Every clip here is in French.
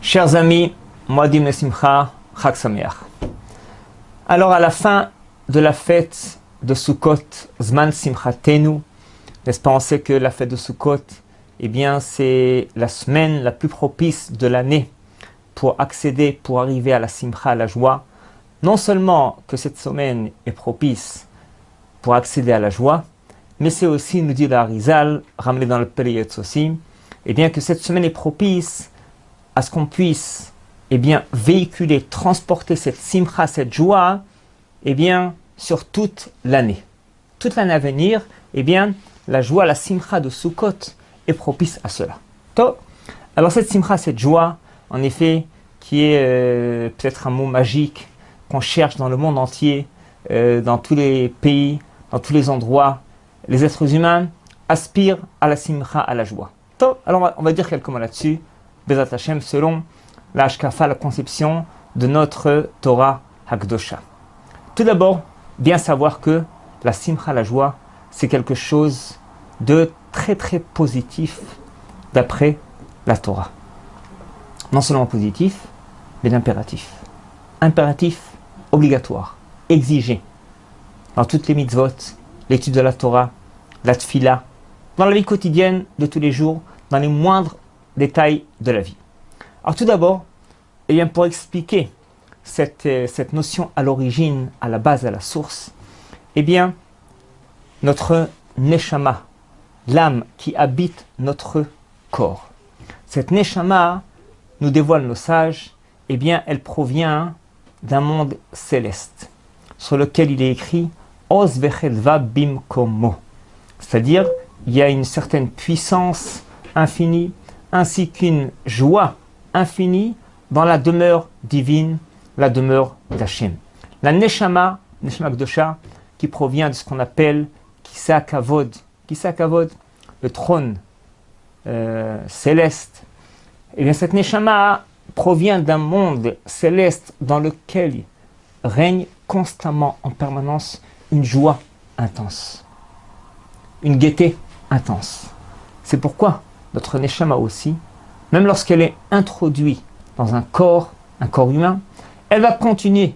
Chers amis, Moadim Lesimcha, Chag Sameach. Alors à la fin de la fête de Sukkot, Zman Simchatenu, n'est-ce pas, on sait que la fête de Sukkot, eh bien c'est la semaine la plus propice de l'année pour accéder, pour arriver à la Simcha, à la joie. Non seulement que cette semaine est propice pour accéder à la joie, mais c'est aussi, nous dit l'Arizal, ramené dans le Peliyetz aussi, eh bien que cette semaine est propice à ce qu'on puisse eh bien, véhiculer, transporter cette simcha, cette joie, eh bien, sur toute l'année. Toute l'année à venir, eh bien, la joie, la simcha de Sukkot est propice à cela. Alors cette simcha, cette joie, en effet, qui est peut-être un mot magique qu'on cherche dans le monde entier, dans tous les pays, dans tous les endroits, les êtres humains aspirent à la simcha, à la joie. Alors on va dire quelques mots là-dessus. Bezat Hashem, selon la Hashkafa, la conception de notre Torah Hakdosha. Tout d'abord, bien savoir que la simcha, la joie, c'est quelque chose de très très positif d'après la Torah. Non seulement positif, mais impératif. Impératif, obligatoire, exigé. Dans toutes les mitzvot, l'étude de la Torah, la tfila, dans la vie quotidienne de tous les jours, dans les moindres détails de la vie. Alors tout d'abord, eh bien, pour expliquer cette notion à l'origine, à la base, à la source, eh bien, notre neshama, l'âme qui habite notre corps. Cette neshama, nous dévoile nos sages, eh bien, elle provient d'un monde céleste, sur lequel il est écrit « Oz vechelva bimkomo », c'est-à-dire, il y a une certaine puissance infinie, ainsi qu'une joie infinie dans la demeure divine, la demeure d'Hachem. La Neshama, Neshama Kdosha, qui provient de ce qu'on appelle Kisa Kavod, le trône céleste. Et bien cette Neshama provient d'un monde céleste dans lequel règne constamment, en permanence, une joie intense, une gaieté intense. C'est pourquoi notre Neshama aussi, même lorsqu'elle est introduite dans un corps humain, elle va continuer,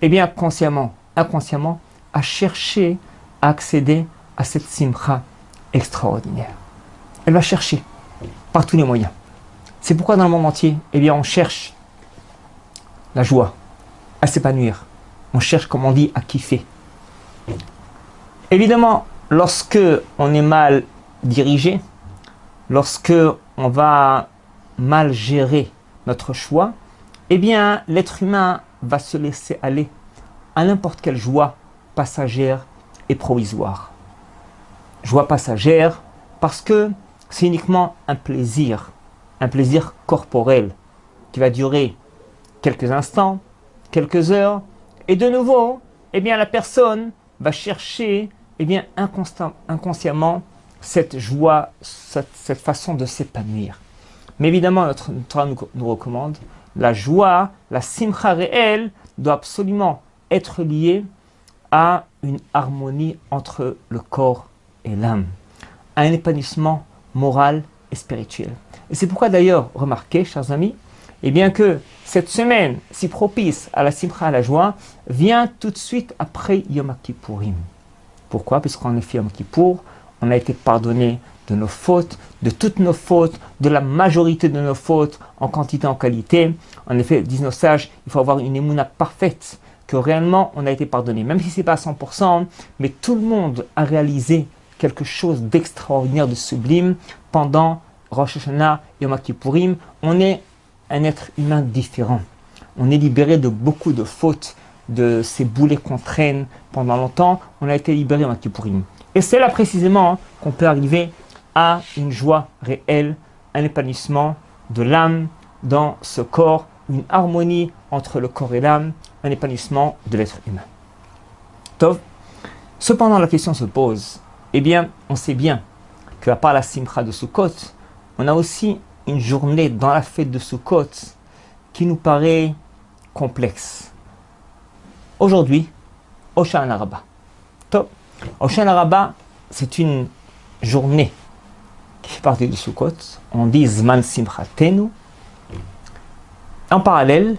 eh bien consciemment, inconsciemment, à chercher à accéder à cette simcha extraordinaire. Elle va chercher par tous les moyens. C'est pourquoi dans le monde entier, eh bien on cherche la joie, à s'épanouir. On cherche, comme on dit, à kiffer. Évidemment, lorsque on est mal dirigé, lorsque on va mal gérer notre choix, eh bien, l'être humain va se laisser aller à n'importe quelle joie passagère et provisoire. Joie passagère parce que c'est uniquement un plaisir corporel qui va durer quelques instants, quelques heures, et de nouveau, eh bien, la personne va chercher, eh bien, inconsciemment, cette joie, cette façon de s'épanouir. Mais évidemment, notre Torah nous recommande, la joie, la simcha réelle, doit absolument être liée à une harmonie entre le corps et l'âme, à un épanouissement moral et spirituel. Et c'est pourquoi d'ailleurs, remarquez, chers amis, eh bien que cette semaine si propice à la simcha, à la joie, vient tout de suite après Yom Kippourim. Pourquoi? Puisqu'en effet, Yom Kippour, on a été pardonné de nos fautes, de toutes nos fautes, de la majorité de nos fautes, en quantité, en qualité. En effet, disent nos sages, il faut avoir une émouna parfaite, que réellement on a été pardonné. Même si ce n'est pas à 100%, mais tout le monde a réalisé quelque chose d'extraordinaire, de sublime, pendant Rosh Hashanah et Yom Kippourim. On est un être humain différent. On est libéré de beaucoup de fautes, de ces boulets qu'on traîne pendant longtemps. On a été libéré en Yom Kippourim. Et c'est là précisément qu'on peut arriver à une joie réelle, un épanouissement de l'âme dans ce corps, une harmonie entre le corps et l'âme, un épanouissement de l'être humain. Tov. Cependant, la question se pose, eh bien, on sait bien qu'à part la simcha de Sukkot, on a aussi une journée dans la fête de Sukkot qui nous paraît complexe. Aujourd'hui, Hoshana Rabbah. Tov. Hoshana Rabbah, c'est une journée qui fait partie de Sukkot. On dit Zman Simchatenu. En parallèle,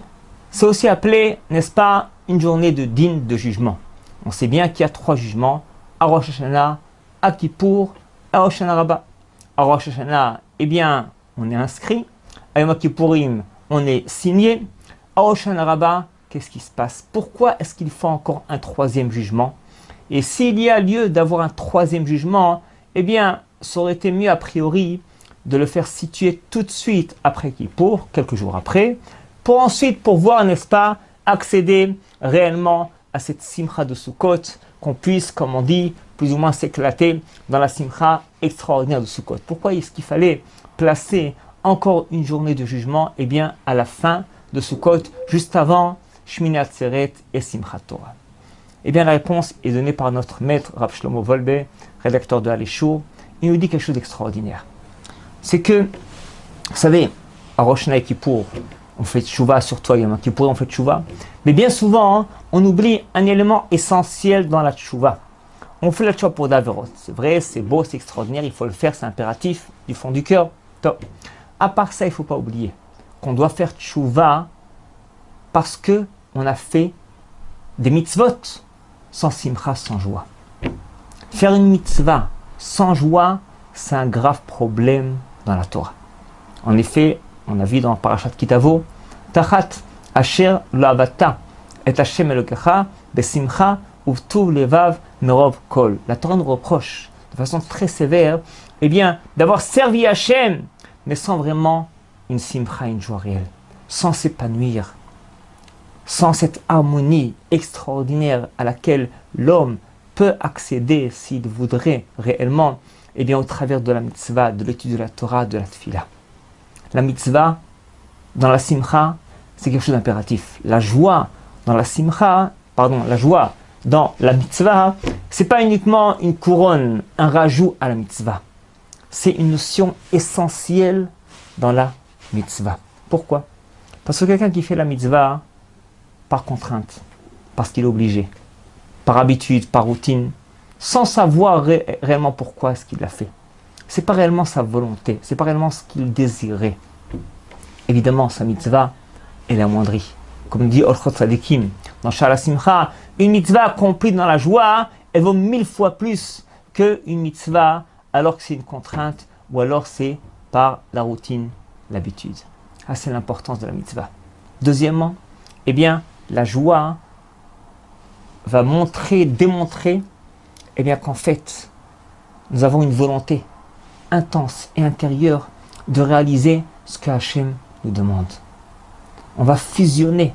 c'est aussi appelé, n'est-ce pas, une journée de din, de jugement. On sait bien qu'il y a 3 jugements, à Rosh Hashanah, à Kippour, à Rosh Hashanah Rabbah. À Rosh Hashanah, eh bien, on est inscrit. À Yom Kippourim, on est signé. À Rosh Hashanah Rabbah, qu'est-ce qui se passe? Pourquoi est-ce qu'il faut encore un 3e jugement? Et s'il y a lieu d'avoir un 3e jugement, eh bien, ça aurait été mieux a priori de le faire situer tout de suite après Kippour, quelques jours après, pour ensuite pouvoir, n'est-ce pas, accéder réellement à cette simcha de Sukkot, qu'on puisse, comme on dit, plus ou moins s'éclater dans la simcha extraordinaire de Sukkot. Pourquoi est-ce qu'il fallait placer encore une journée de jugement? Eh bien, à la fin de Sukkot, juste avant Shmini Atzeret et Simchat Torah. Eh bien, la réponse est donnée par notre maître Rav Shlomo Wolbe, rédacteur de Aleshur. Il nous dit quelque chose d'extraordinaire. C'est que, vous savez, à Rosh Hashanah et Kippour, on fait tchouva, surtout à Yom Kippour, on fait tchouva. Mais bien souvent, hein, on oublie un élément essentiel dans la tchouva. On fait la tchouva pour d'averot. C'est vrai, c'est beau, c'est extraordinaire, il faut le faire, c'est impératif, du fond du cœur. Top. À part ça, il ne faut pas oublier qu'on doit faire tchouva parce qu'on a fait des mitzvot sans simcha, sans joie. Faire une mitzvah sans joie, c'est un grave problème dans la Torah. En effet, on a vu dans Parashat Kitavo, Tachat asher lo avata et Hashem Elokecha besimcha uvtuv levav merov kol. La Torah nous reproche de façon très sévère, eh bien, d'avoir servi Hashem, mais sans vraiment une simcha, une joie réelle, sans s'épanouir, sans cette harmonie extraordinaire à laquelle l'homme peut accéder s'il voudrait réellement, eh bien, au travers de la mitzvah, de l'étude de la Torah, de la tefila. La mitzvah, dans la simcha, c'est quelque chose d'impératif. La joie dans la simcha, la joie dans la mitzvah, c'est pas uniquement une couronne, un rajout à la mitzvah. C'est une notion essentielle dans la mitzvah. Pourquoi? Parce que quelqu'un qui fait la mitzvah par contrainte, parce qu'il est obligé, par habitude, par routine, sans savoir réellement pourquoi est-ce qu'il l'a fait. C'est pas réellement sa volonté, c'est pas réellement ce qu'il désirait. Évidemment, sa mitzvah, elle est amoindrie. Comme dit Orchot Tzadikim, dans Shala Simcha, une mitzvah accomplie dans la joie, elle vaut 1000 fois plus qu'une mitzvah alors que c'est une contrainte ou alors c'est par la routine, l'habitude. Ah, c'est l'importance de la mitzvah. Deuxièmement, eh bien, la joie va démontrer eh bien, qu'en fait, nous avons une volonté intense et intérieure de réaliser ce que Hachem nous demande. On va fusionner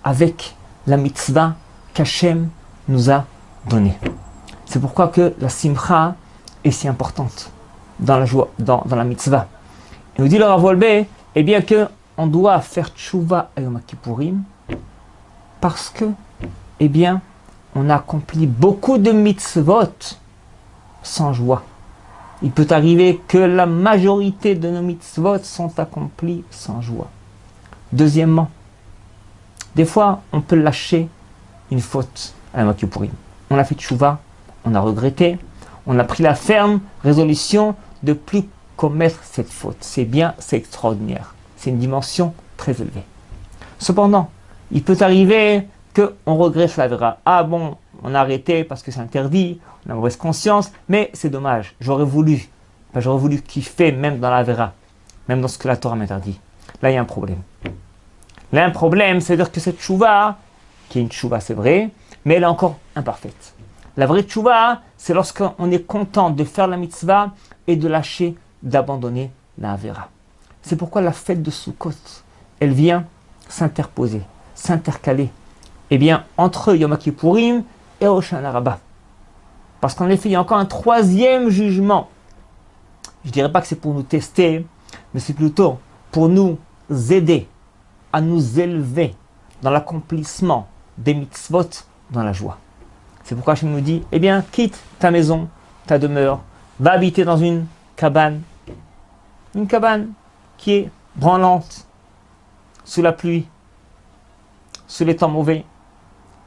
avec la mitzvah qu'Hachem nous a donnée. C'est pourquoi que la simcha est si importante dans la joie, dans la mitzvah. Il nous dit le Rav Wolbe, eh bien que on doit faire tchouva à Yom Kippourim parce que, eh bien, on a accompli beaucoup de mitzvot sans joie. Il peut arriver que la majorité de nos mitzvot sont accomplis sans joie. Deuxièmement, des fois, on peut lâcher une faute à Yom Kippourim. On a fait tchouva, on a regretté, on a pris la ferme résolution de plus commettre cette faute. C'est bien, c'est extraordinaire. C'est une dimension très élevée. Cependant, il peut arriver qu'on regrette la vera. Ah bon, on a arrêté parce que c'est interdit, on a mauvaise conscience, mais c'est dommage. J'aurais voulu kiffer même dans la vera, même dans ce que la Torah m'interdit. Là, il y a un problème. Là, un problème, c'est-à-dire que cette tchouva, qui est une tchouva, c'est vrai, mais elle est encore imparfaite. La vraie tchouva, c'est lorsqu'on est content de faire la mitzvah et de lâcher, d'abandonner la vera. C'est pourquoi la fête de Sukkot, elle vient s'interposer, s'intercaler, eh bien, entre Yom Kippourim et Rosh Hashanah Rabbah. Parce qu'en effet, il y a encore un 3e jugement. Je ne dirais pas que c'est pour nous tester, mais c'est plutôt pour nous aider à nous élever dans l'accomplissement des mitzvot dans la joie. C'est pourquoi Hachem nous dit, eh bien, quitte ta maison, ta demeure, va habiter dans une cabane qui est branlante, sous la pluie, sous les temps mauvais.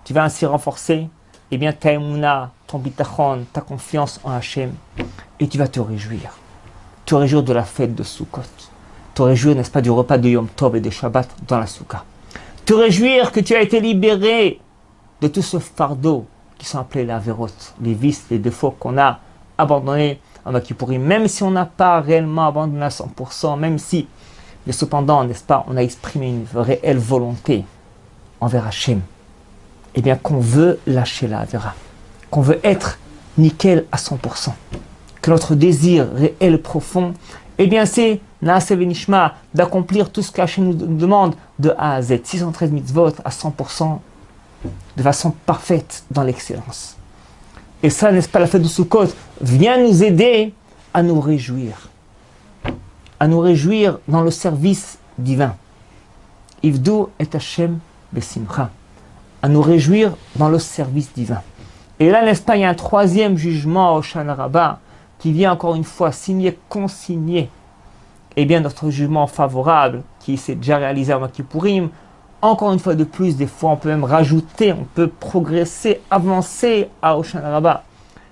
Tu vas ainsi renforcer eh bien, ta émouna, ton bitachon, ta confiance en Hachem, et tu vas te réjouir de la fête de Sukkot. te réjouir, n'est-ce pas, du repas de Yom Tov et de Shabbat dans la Souka. Te réjouir que tu as été libéré de tout ce fardeau qui sont appelés les avérotes, les vices, les défauts qu'on a abandonnés en Yom Kippourim, même si on n'a pas réellement abandonné à 100%, même si, mais cependant, n'est-ce pas, on a exprimé une réelle volonté envers Hachem, eh bien qu'on veut lâcher la Avera, qu'on veut être nickel à 100%, que notre désir réel profond, eh bien c'est Naaseh Venishma, d'accomplir tout ce qu'Hachem nous demande de A à Z, 613 mitzvot à 100%, de façon parfaite dans l'excellence. Et ça, n'est-ce pas, la fête de Sukkot vient nous aider à nous réjouir dans le service divin. Ivdu et Hashem besimcha, à nous réjouir dans le service divin. Et là, n'est-ce pas, il y a un troisième jugement au Hoshana Rabbah qui vient encore une fois consigner, eh bien, notre jugement favorable qui s'est déjà réalisé à Yom Kippourim. Encore une fois de plus, des fois on peut même rajouter, on peut progresser, avancer à Hoshana Rabbah.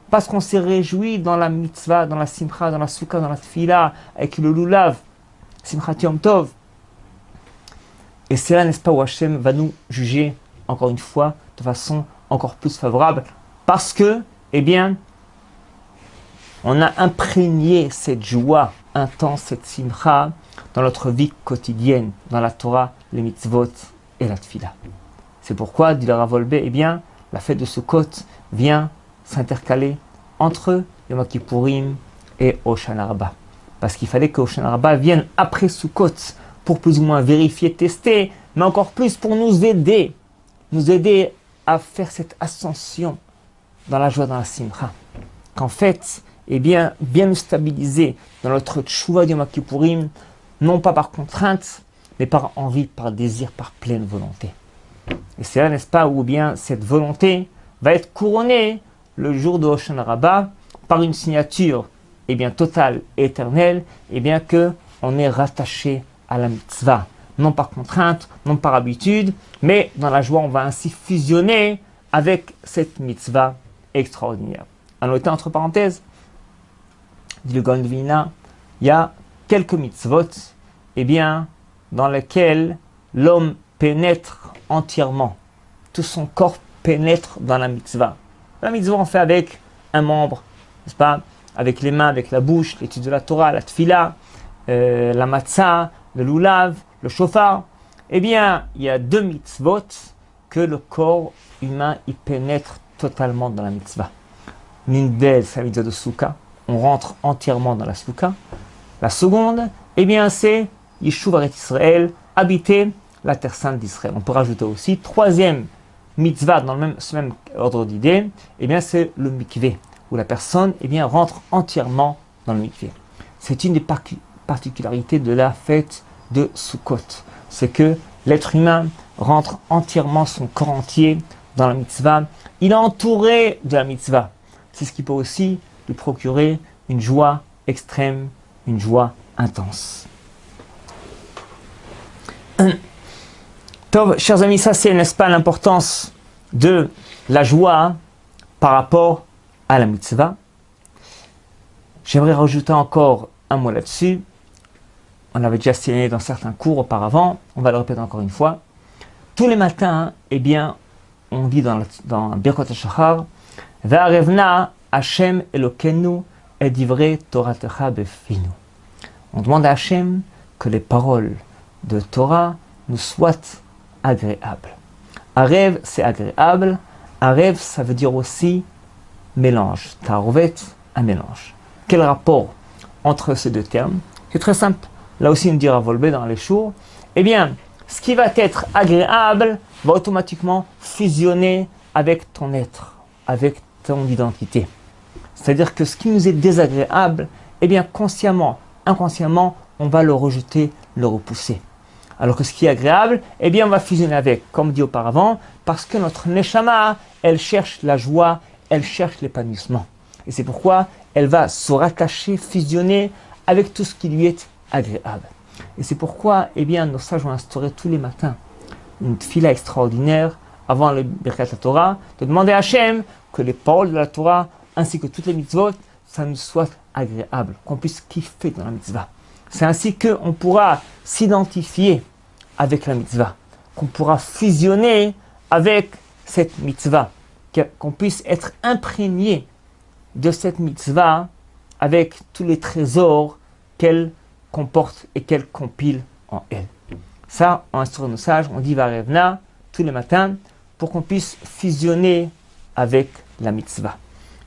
Parce qu'on s'est réjoui dans la mitzvah, dans la simcha, dans la souka, dans la tfila, avec le lulav, simchat Yom Tov. Et c'est là, n'est-ce pas, où Hachem va nous juger, encore une fois, de façon encore plus favorable. Parce que, eh bien, on a imprégné cette joie intense, cette simcha, dans notre vie quotidienne, dans la Torah, les mitzvot et la tfila. C'est pourquoi, dit le Rav Wolbe, eh bien, la fête de Sukkot vient s'intercaler entre Yom Kippourim et Hoshana Rabbah. Parce qu'il fallait que Hoshana Rabbah vienne après Sukkot pour plus ou moins vérifier, tester, mais encore plus pour nous aider à faire cette ascension dans la joie, dans la simcha. Qu'en fait, eh bien nous stabiliser dans notre tchouva de Yom Kippourim, non pas par contrainte, mais par envie, par désir, par pleine volonté. Et c'est là, n'est-ce pas, où bien cette volonté va être couronnée le jour de Hoshana Rabbah par une signature, eh bien, totale et éternelle, eh bien que on est rattaché à la mitzvah. Non par contrainte, non par habitude, mais dans la joie, on va ainsi fusionner avec cette mitzvah extraordinaire. À noter entre parenthèses, dit le Gaon de Vilna, il y a quelques mitzvot, eh bien, dans lesquels l'homme pénètre entièrement. Tout son corps pénètre dans la mitzvah. La mitzvah, on fait avec un membre, n'est-ce pas? Avec les mains, avec la bouche, l'étude de la Torah, la tfila, la matzah, le lulav, le shofar. Eh bien, il y a deux mitzvot que le corps humain y pénètre totalement dans la mitzvah. L'une d'elles, c'est la mitzvah de Souka. On rentre entièrement dans la Souka. La seconde, eh bien, c'est Yishuv Aretz Israël, habiter la terre sainte d'Israël. On peut rajouter aussi, troisième mitzvah dans ce même ordre d'idée, eh bien, c'est le mikvé, où la personne, eh bien, rentre entièrement dans le mikvé. C'est une des particularités de la fête de Sukkot. C'est que l'être humain rentre entièrement son corps entier dans la mitzvah. Il est entouré de la mitzvah. C'est ce qui peut aussi lui procurer une joie extrême, une joie intense. Tov, chers amis, ça c'est, n'est-ce pas, l'importance de la joie par rapport à la mitzvah. J'aimerais rajouter encore un mot là-dessus. On avait déjà signé dans certains cours auparavant, on va le répéter encore une fois. Tous les matins, eh bien, on dit dans Birkot HaShachar, Ve'arevna Hashem Elokeinu et divrei Toratecha befinu. On demande à Hashem que les paroles de Torah nous soient agréables. Arev, c'est agréable. Arev, ça veut dire aussi mélange. Tarovet, un mélange. Quel rapport entre ces deux termes? C'est très simple. Là aussi, nous dit Rav Wolbe dans les Shur. Eh bien, ce qui va être agréable va automatiquement fusionner avec ton être, avec ton identité. C'est-à-dire que ce qui nous est désagréable, eh bien, consciemment, inconsciemment, on va le rejeter, le repousser. Alors que ce qui est agréable, eh bien, on va fusionner avec, comme dit auparavant, parce que notre neshama, elle cherche la joie, elle cherche l'épanouissement. Et c'est pourquoi elle va se rattacher, fusionner avec tout ce qui lui est agréable. Et c'est pourquoi, eh bien, nos sages ont instauré tous les matins une tfila extraordinaire avant le Birkat Torah, de demander à Hachem que les paroles de la Torah ainsi que toutes les mitzvot, ça nous soit agréable, qu'on puisse kiffer dans la mitzvah. C'est ainsi qu'on pourra s'identifier avec la mitzvah, qu'on pourra fusionner avec cette mitzvah, qu'on puisse être imprégné de cette mitzvah avec tous les trésors qu'elle comporte et qu'elle compile en elle. Ça, en histoire de nos sages, on dit Varevna tous les matins pour qu'on puisse fusionner avec la mitzvah.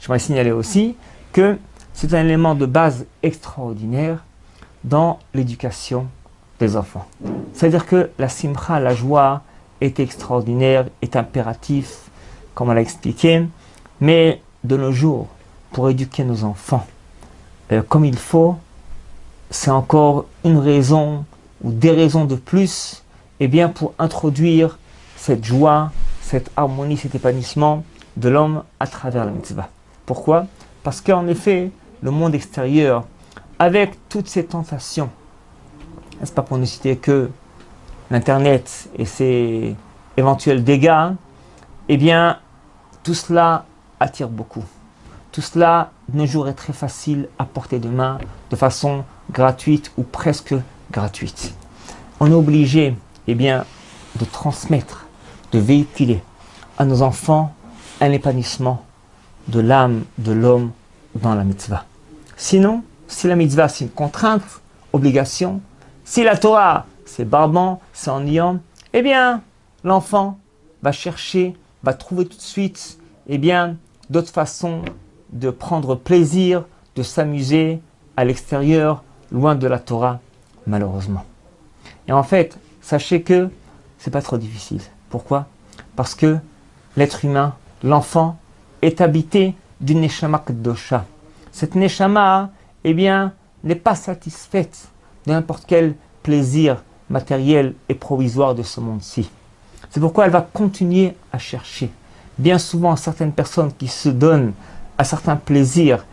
J'aimerais signaler aussi que c'est un élément de base extraordinaire dans l'éducation des enfants. C'est-à-dire que la simcha, la joie, est extraordinaire, est impératif, comme on l'a expliqué, mais de nos jours, pour éduquer nos enfants comme il faut, c'est encore une raison ou des raisons de plus, et bien pour introduire cette joie, cette harmonie, cet épanouissement de l'homme à travers la mitzvah. Pourquoi? Parce qu'en effet, le monde extérieur, avec toutes ces tentations, n'est-ce pas pour ne citer que l'Internet et ses éventuels dégâts, eh bien, tout cela attire beaucoup. Tout cela, de nos jours, est très facile à portée de main, de façon gratuite ou presque gratuite. On est obligé, eh bien, de transmettre, de véhiculer à nos enfants un épanouissement de l'âme de l'homme dans la mitzvah. Sinon, si la mitzvah c'est une contrainte, obligation, si la Torah c'est barbant, c'est ennuyant, eh bien, l'enfant va chercher, va trouver tout de suite, eh bien, d'autres façons de prendre plaisir, de s'amuser à l'extérieur, loin de la Torah, malheureusement. Et en fait, sachez que c'est pas trop difficile. Pourquoi? Parce que l'être humain, l'enfant, est habité d'une neshama kedosha. Cette neshama, eh bien, n'est pas satisfaite de n'importe quel plaisir matériel et provisoire de ce monde-ci. C'est pourquoi elle va continuer à chercher. Bien souvent, certaines personnes qui se donnent à certains plaisirs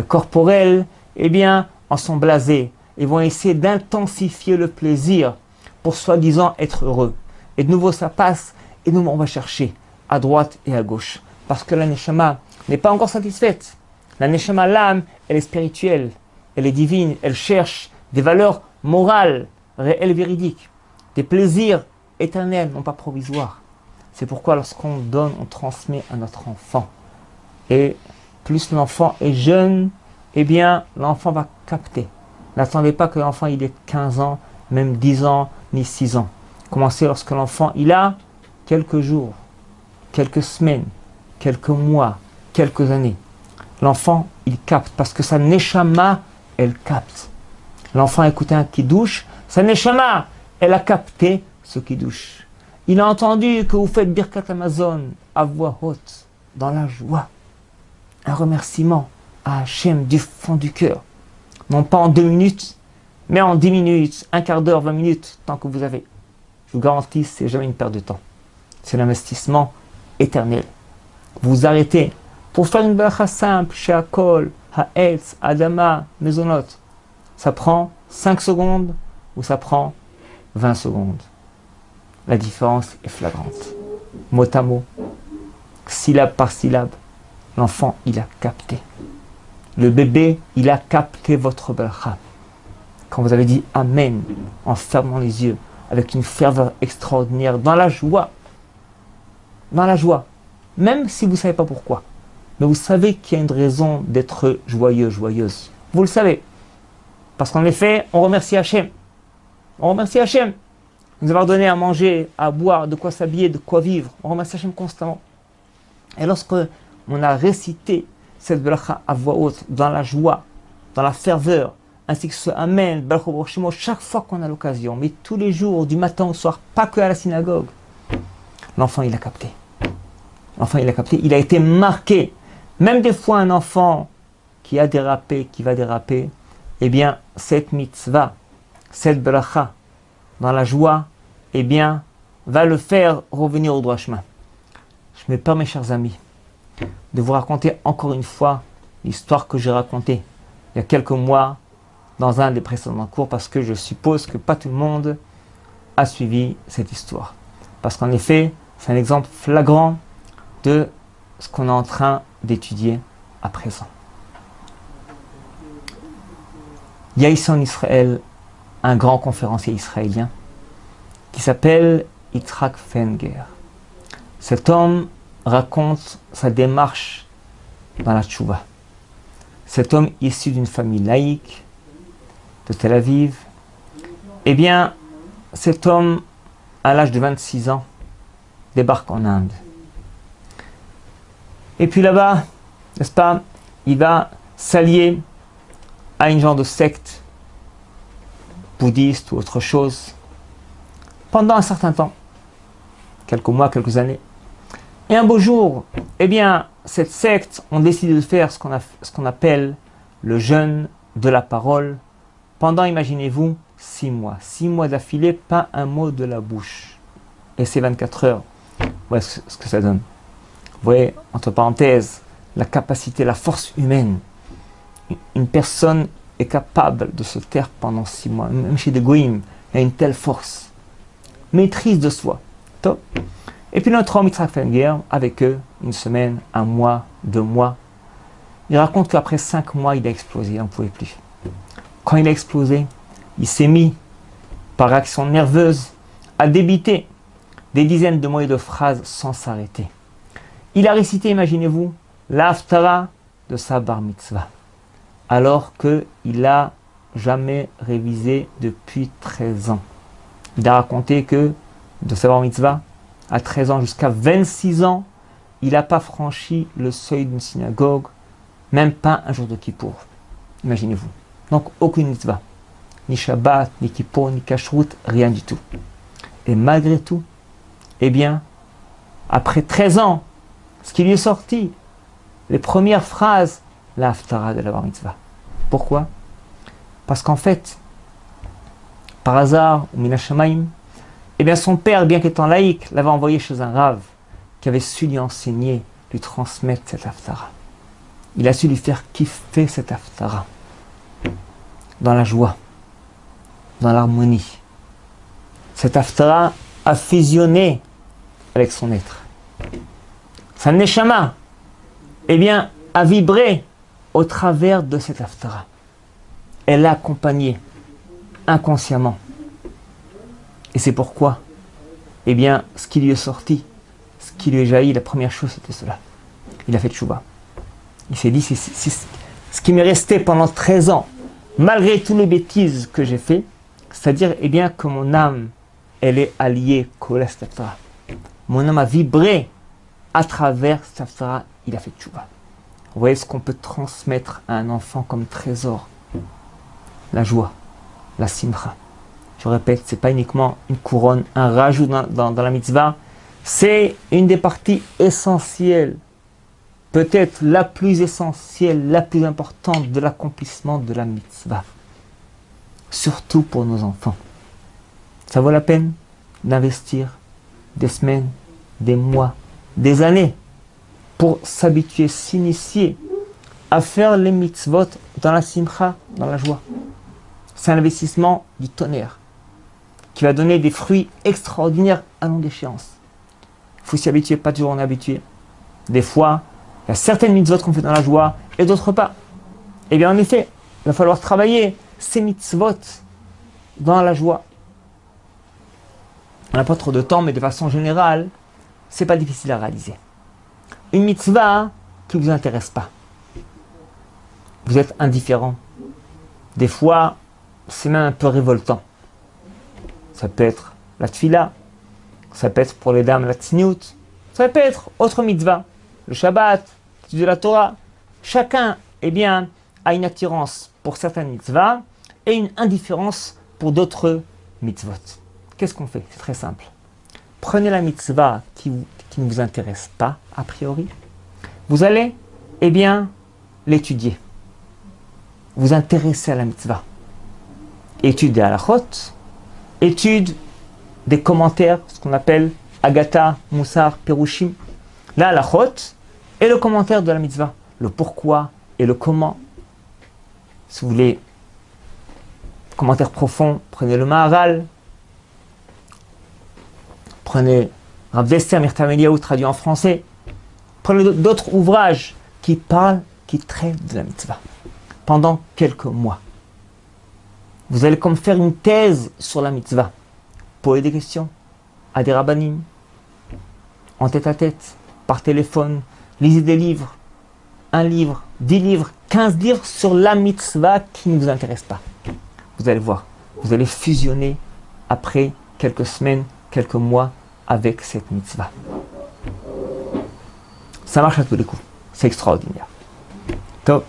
corporels, eh bien, en sont blasés et vont essayer d'intensifier le plaisir pour soi-disant être heureux. Et de nouveau, ça passe et nous, on va chercher à droite et à gauche. Parce que la neshama n'est pas encore satisfaite. La neshama, l'âme, elle est spirituelle, elle est divine, elle cherche des valeurs morales, réelles, véridiques, des plaisirs éternels, non pas provisoires. C'est pourquoi lorsqu'on donne, on transmet à notre enfant. Et plus l'enfant est jeune, eh bien, l'enfant va capter. N'attendez pas que l'enfant il ait 15 ans, même 10 ans, ni 6 ans. Commencez lorsque l'enfant il a quelques jours, quelques semaines, quelques mois, quelques années. L'enfant, il capte parce que sa neshama, elle capte. L'enfant a écouté un kiddush, sa neshama, elle a capté ce kiddush. Il a entendu que vous faites Birkat Amazon à voix haute, dans la joie. Un remerciement à Hachem du fond du cœur. Non pas en 2 minutes, mais en 10 minutes, un quart d'heure, 20 minutes, tant que vous avez. Je vous garantis, c'est jamais une perte de temps. C'est l'investissement éternel. Vous vous arrêtez pour faire une bracha simple, Sheakol, Ha'etz, Adama, Mezonot. Ça prend 5 secondes ou ça prend 20 secondes. La différence est flagrante. Mot à mot, syllabe par syllabe, l'enfant, il a capté. Le bébé, il a capté votre bracha. Quand vous avez dit Amen, en fermant les yeux, avec une ferveur extraordinaire, dans la joie, même si vous ne savez pas pourquoi, mais vous savez qu'il y a une raison d'être joyeux, joyeuse. Vous le savez. Parce qu'en effet, on remercie Hachem. On remercie Hachem de nous avoir donné à manger, à boire, de quoi s'habiller, de quoi vivre. On remercie Hachem constamment. Et lorsque on a récité cette bracha à voix haute, dans la joie, dans la ferveur, ainsi que ce Amen, Baruch Hu Shemo, chaque fois qu'on a l'occasion, mais tous les jours, du matin au soir, pas que à la synagogue, l'enfant il a capté. L'enfant il a capté, il a été marqué. Même des fois un enfant qui a dérapé, qui va déraper, eh bien cette mitzvah, cette bracha, dans la joie, eh bien va le faire revenir au droit chemin. Je me permets, chers amis, de vous raconter encore une fois l'histoire que j'ai racontée il y a quelques mois dans un des précédents cours, parce que je suppose que pas tout le monde a suivi cette histoire. Parce qu'en effet, c'est un exemple flagrant de ce qu'on est en train d'étudier à présent. Il y a ici en Israël un grand conférencier israélien qui s'appelle Yitzhak Fenger. Cet homme raconte sa démarche dans la tchouva. Cet homme issu d'une famille laïque de Tel Aviv, eh bien, cet homme, à l'âge de 26 ans, débarque en Inde. Et puis là-bas, n'est-ce pas, il va s'allier à une genre de secte bouddhiste ou autre chose pendant un certain temps, quelques mois, quelques années. Et un beau jour, eh bien, cette secte ont décidé de faire ce qu'on appelle le jeûne de la parole pendant, imaginez-vous, 6 mois. 6 mois d'affilée, pas un mot de la bouche. Et c'est 24 heures. Voilà ce que ça donne. Vous voyez, entre parenthèses, la capacité, la force humaine. Une personne est capable de se taire pendant 6 mois. Même chez des goïms, il y a une telle force. Maîtrise de soi. Top. Et puis notre homme Yitzhak Fenger, avec eux, une semaine, 1 mois, 2 mois. Il raconte qu'après 5 mois, il a explosé, il n'en pouvait plus. Quand il a explosé, il s'est mis, par action nerveuse, à débiter des dizaines de mots et de phrases sans s'arrêter. Il a récité, imaginez-vous, l'Haftara de sa bar mitzvah, alors qu'il n'a jamais révisé depuis 13 ans. Il a raconté que de sa bar mitzvah, à 13 ans jusqu'à 26 ans, il n'a pas franchi le seuil d'une synagogue, même pas un jour de Kippour. Imaginez-vous. Donc aucune mitzvah. Ni Shabbat, ni Kippour, ni Kashrut, rien du tout. Et malgré tout, eh bien, après 13 ans, ce qui lui est sorti, les premières phrases, la Haftara de la bar mitzvah. Pourquoi? Parce qu'en fait, par hasard, ou Minashamayim, eh bien son père, bien qu'étant laïque, l'avait envoyé chez un rave qui avait su lui enseigner, lui transmettre cette Haftara. Il a su lui faire kiffer cette Haftara. Dans la joie, dans l'harmonie. Cette Haftara a fusionné avec son être. Sa neshama, eh bien, a vibré au travers de cette Haftara. Elle l'a accompagné inconsciemment. Et c'est pourquoi, eh bien, ce qui lui est sorti, ce qui lui est jailli, la première chose, c'était cela. Il a fait tchouva. Il s'est dit, c'est ce qui m'est resté pendant 13 ans, malgré toutes les bêtises que j'ai fait, c'est-à-dire, eh bien, que mon âme, elle est alliée au Haftara. Mon âme a vibré à travers cette Haftara, il a fait tchouva. Vous voyez ce qu'on peut transmettre à un enfant comme trésor. La joie, la simcha. Je répète, ce n'est pas uniquement une couronne, un rajout dans la mitzvah, c'est une des parties essentielles, peut-être la plus essentielle, la plus importante de l'accomplissement de la mitzvah. Surtout pour nos enfants. Ça vaut la peine d'investir des semaines, des mois, des années pour s'habituer, s'initier à faire les mitzvot dans la simcha, dans la joie. C'est un investissement du tonnerre qui va donner des fruits extraordinaires à longue échéance. Il faut s'y habituer, pas toujours on est habitué. Des fois, il y a certaines mitzvot qu'on fait dans la joie et d'autres pas. Eh bien, en effet, il va falloir travailler ces mitzvot dans la joie. On n'a pas trop de temps, mais de façon générale, c'est pas difficile à réaliser. Une mitzvah qui ne vous intéresse pas. Vous êtes indifférent. Des fois, c'est même un peu révoltant. Ça peut être la tfila, ça peut être pour les dames la tsniout, ça peut être autre mitzvah, le Shabbat, l'étude de la Torah. Chacun, eh bien, a une attirance pour certaines mitzvahs et une indifférence pour d'autres mitzvot. Qu'est-ce qu'on fait? C'est très simple. Prenez la mitzvah qui ne vous intéresse pas, a priori. Vous allez, eh bien, l'étudier. Vous intéresser à la mitzvah. Étude des halachot, étude des commentaires, ce qu'on appelle Agatha, Moussar, Perushim, la halachot et le commentaire de la mitzvah, le pourquoi et le comment. Si vous voulez commentaire profond, prenez le Maharal, prenez Rav Dessler, Mirtam Eliyahu traduit en français, prenez d'autres ouvrages qui parlent, qui traitent de la mitzvah pendant quelques mois. Vous allez comme faire une thèse sur la mitzvah. Posez des questions à des rabbanim, en tête à tête, par téléphone, lisez des livres, un livre, 10 livres, 15 livres sur la mitzvah qui ne vous intéresse pas. Vous allez voir, vous allez fusionner après quelques semaines, quelques mois avec cette mitzvah. Ça marche à tous les coups, c'est extraordinaire. Donc,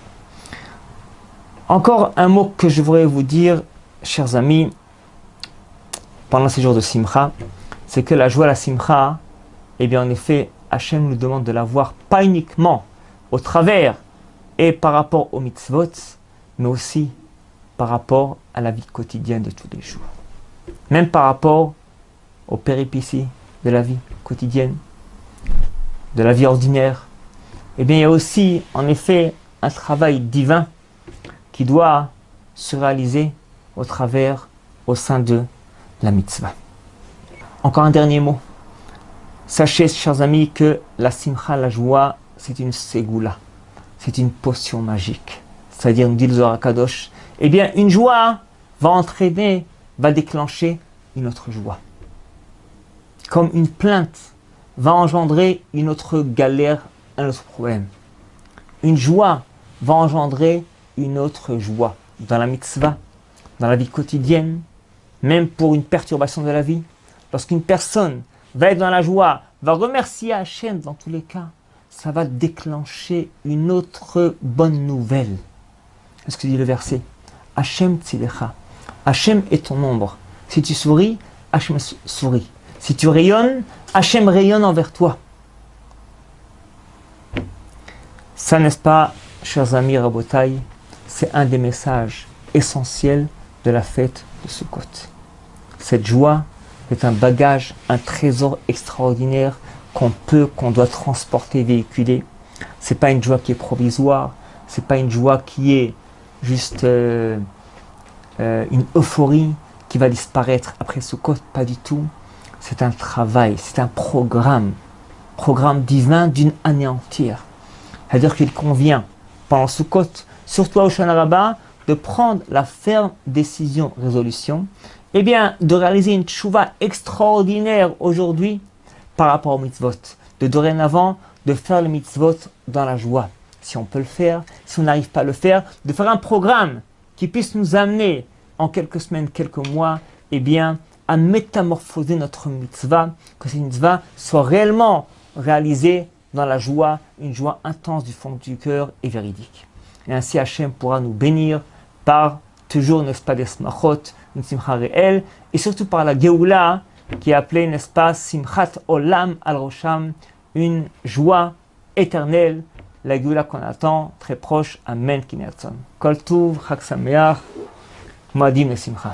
encore un mot que je voudrais vous dire, chers amis, pendant ces jours de Simcha, c'est que la joie, la Simcha, eh bien en effet, Hachem nous demande de la voir pas uniquement au travers et par rapport aux mitzvot, mais aussi par rapport à la vie quotidienne de tous les jours. Même par rapport aux péripéties de la vie quotidienne, de la vie ordinaire, eh bien il y a aussi en effet un travail divin qui doit se réaliser au travers, au sein de la mitzvah. Encore un dernier mot. Sachez, chers amis, que la simcha, la joie, c'est une ségoula. C'est une potion magique. C'est-à-dire, nous dit le Zohar Kadosh, eh bien, une joie va entraîner, va déclencher une autre joie. Comme une plainte va engendrer une autre galère, un autre problème. Une joie va engendrer une autre joie. Dans la mitzvah, dans la vie quotidienne, même pour une perturbation de la vie. Lorsqu'une personne va être dans la joie, va remercier Hachem dans tous les cas, ça va déclencher une autre bonne nouvelle. Qu'est-ce que dit le verset? Hachem tzilecha. Hachem est ton ombre. Si tu souris, Hachem sourit. Si tu rayonnes, Hachem rayonne envers toi. Ça, n'est-ce pas, chers amis Rabotai, c'est un des messages essentiels de la fête de Sukkot. Cette joie est un bagage, un trésor extraordinaire qu'on doit transporter, véhiculer. C'est pas une joie qui est provisoire, c'est pas une joie qui est juste une euphorie qui va disparaître après Sukkot, pas du tout. C'est un travail, c'est un programme divin d'une année entière. C'est-à-dire qu'il convient, pendant Sukkot, surtout à Hoshana Rabbah, de prendre la ferme décision, résolution, eh bien, de réaliser une tchouva extraordinaire aujourd'hui par rapport aux mitzvot. De dorénavant, de faire le mitzvot dans la joie. Si on peut le faire, si on n'arrive pas à le faire, de faire un programme qui puisse nous amener en quelques semaines, quelques mois, eh bien, à métamorphoser notre mitzvah, que cette mitzvah soit réellement réalisée dans la joie, une joie intense du fond du cœur et véridique. Et ainsi Hachem pourra nous bénir par toujours, n'est-ce pas, des smachot, une simcha réelle, et surtout par la Géoula, qui est appelée, n'est-ce pas, simchat olam al rosham, une joie éternelle, la Géoula qu'on attend, très proche, amen, kinyatzon. Kol tuv, chag sameach, moadim le simcha.